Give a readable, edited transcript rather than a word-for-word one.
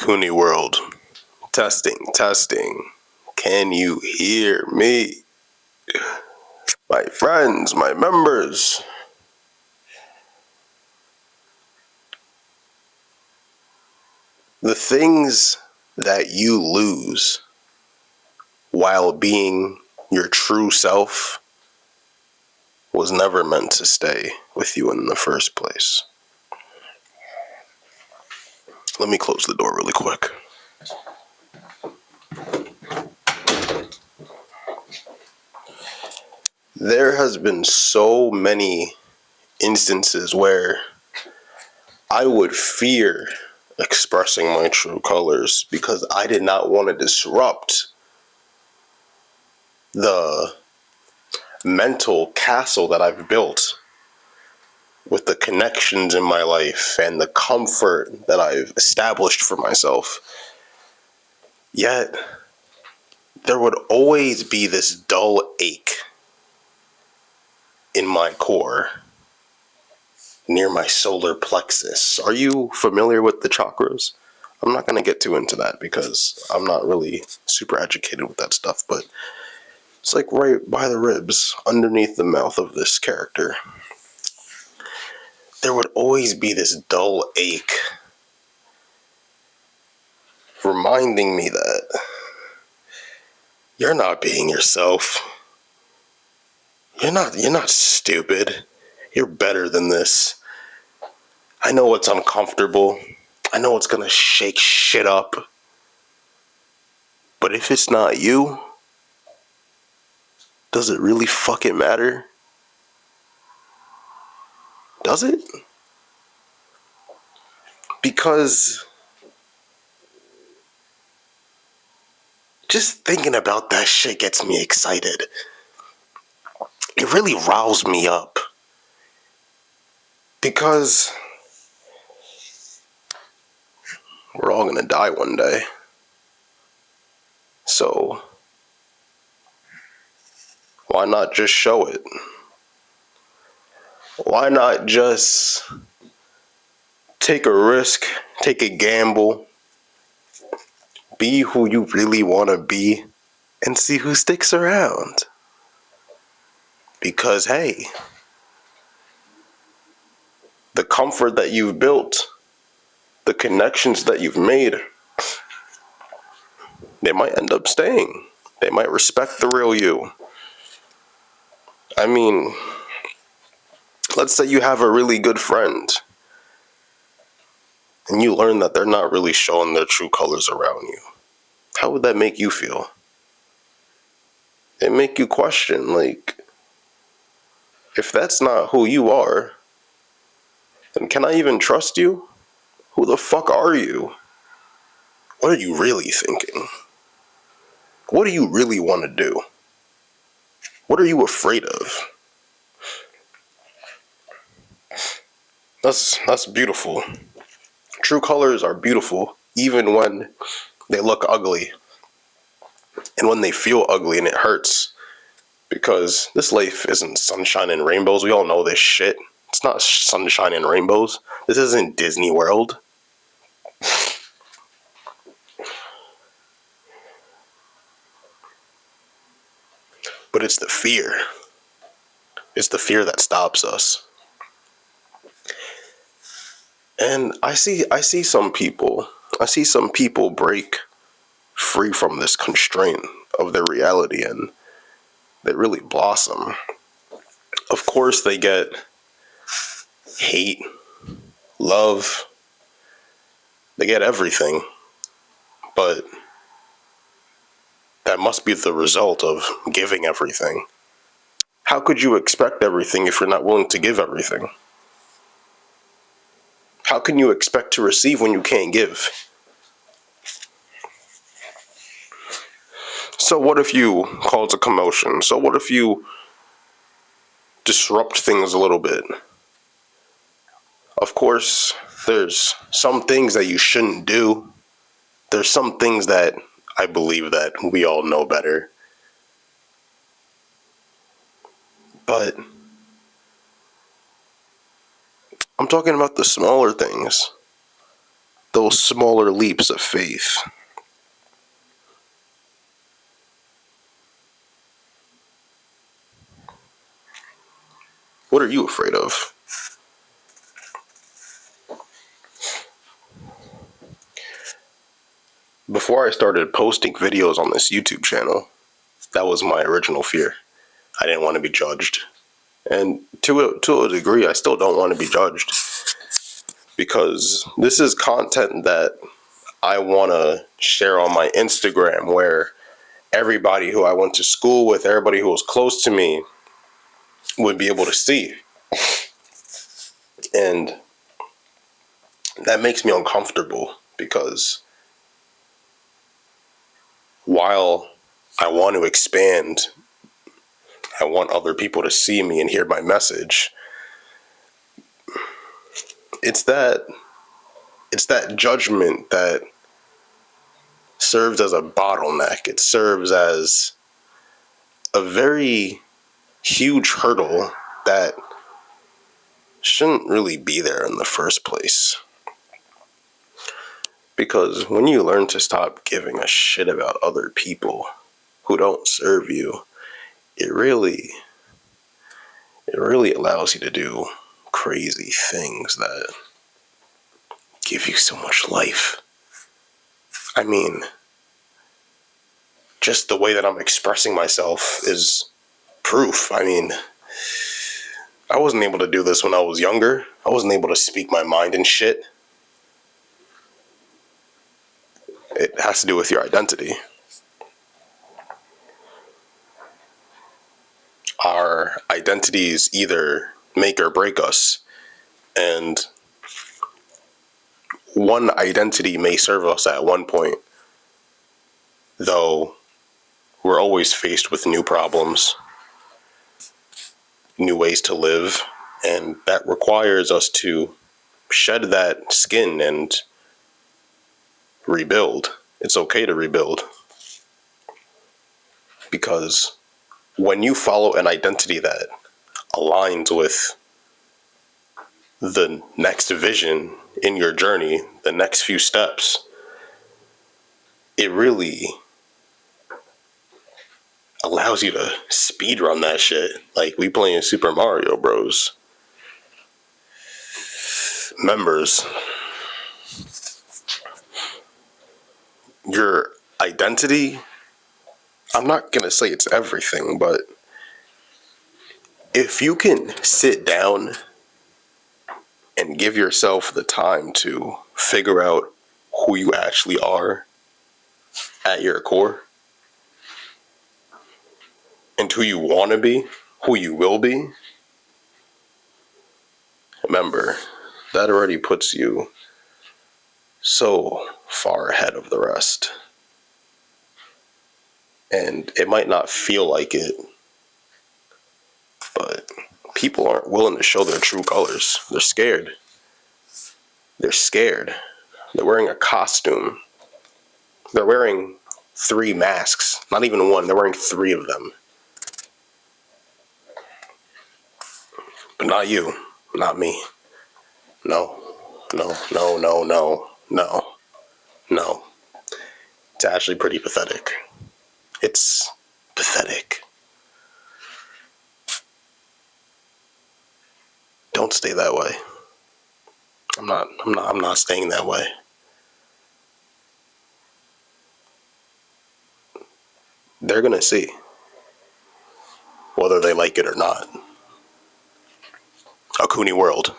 Kuni World. Testing, testing. Can you hear me? My friends, my members. The things that you lose while being your true self was never meant to stay with you in the first place. Let me close the door really quick. There has been so many instances where I would fear expressing my true colors because I did not want to disrupt the mental castle that I've built with the connections in my life and the comfort that I've established for myself. Yet, there would always be this dull ache in my core, near my solar plexus. Are you familiar with the chakras? I'm not going to get too into that because I'm not really super educated with that stuff, but it's like right by the ribs, underneath the mouth of this character. There would always be this dull ache reminding me that you're not being yourself. You're not stupid. You're better than this. I know it's uncomfortable. I know it's gonna shake shit up. But if it's not you, does it really fucking matter? Does it? Because just thinking about that shit gets me excited. It really riles me up. Because we're all gonna die one day. So, why not just show it? Why not just take a risk, take a gamble, be who you really want to be, and see who sticks around? Because, hey, the comfort that you've built, the connections that you've made, they might end up staying. They might respect the real you. I mean, let's say you have a really good friend and you learn that they're not really showing their true colors around you. How would that make you feel? It make you question, like, if that's not who you are, then can I even trust you? Who the fuck are you? What are you really thinking? What do you really want to do? What are you afraid of? That's beautiful. True colors are beautiful, even when they look ugly. And when they feel ugly and it hurts. Because this life isn't sunshine and rainbows. We all know this shit. It's not sunshine and rainbows. This isn't Disney World. But it's the fear. It's the fear that stops us. And I see some people break free from this constraint of their reality and they really blossom. Of course they get hate, love, they get everything. But that must be the result of giving everything. How could you expect everything if you're not willing to give everything? How can you expect to receive when you can't give? So what if you cause a commotion? So what if you disrupt things a little bit? Of course, there's some things that you shouldn't do. There's some things that I believe that we all know better. But I'm talking about the smaller things. those smaller leaps of faith. What are you afraid of? Before I started posting videos on this YouTube channel, that was my original fear. I didn't want to be judged. And to a degree, I still don't want to be judged. Because this is content that I want to share on my Instagram, where everybody who I went to school with, everybody who was close to me, would be able to see. And that makes me uncomfortable, because while I want to expand, I want other people to see me and hear my message, it's that judgment that serves as a bottleneck. It serves as a very huge hurdle that shouldn't really be there in the first place. Because when you learn to stop giving a shit about other people who don't serve you, it really allows you to do crazy things that give you so much life. I mean, just the way that I'm expressing myself is proof. I mean, I wasn't able to do this when I was younger. I wasn't able to speak my mind and shit. It has to do with your identity. Our identities either make or break us. And one identity may serve us at one point, though we're always faced with new problems, new ways to live, and that requires us to shed that skin and rebuild. It's okay to rebuild, because when you follow an identity that aligns with the next vision in your journey, the next few steps, it really allows you to speed run that shit. Like we playing Super Mario Bros. Members, your identity, I'm not gonna say it's everything, but if you can sit down and give yourself the time to figure out who you actually are at your core, and who you want to be, who you will be, remember, that already puts you so far ahead of the rest. And it might not feel like it, but people aren't willing to show their true colors. They're scared. They're scared. They're wearing a costume. They're wearing 3 masks. Not even one. They're wearing 3 of them. But not you. Not me. No. No. No. No. No. No. No. It's actually pretty pathetic. It's pathetic. Don't stay that way. I'm not staying that way. They're gonna see, whether they like it or not. A Cooney world.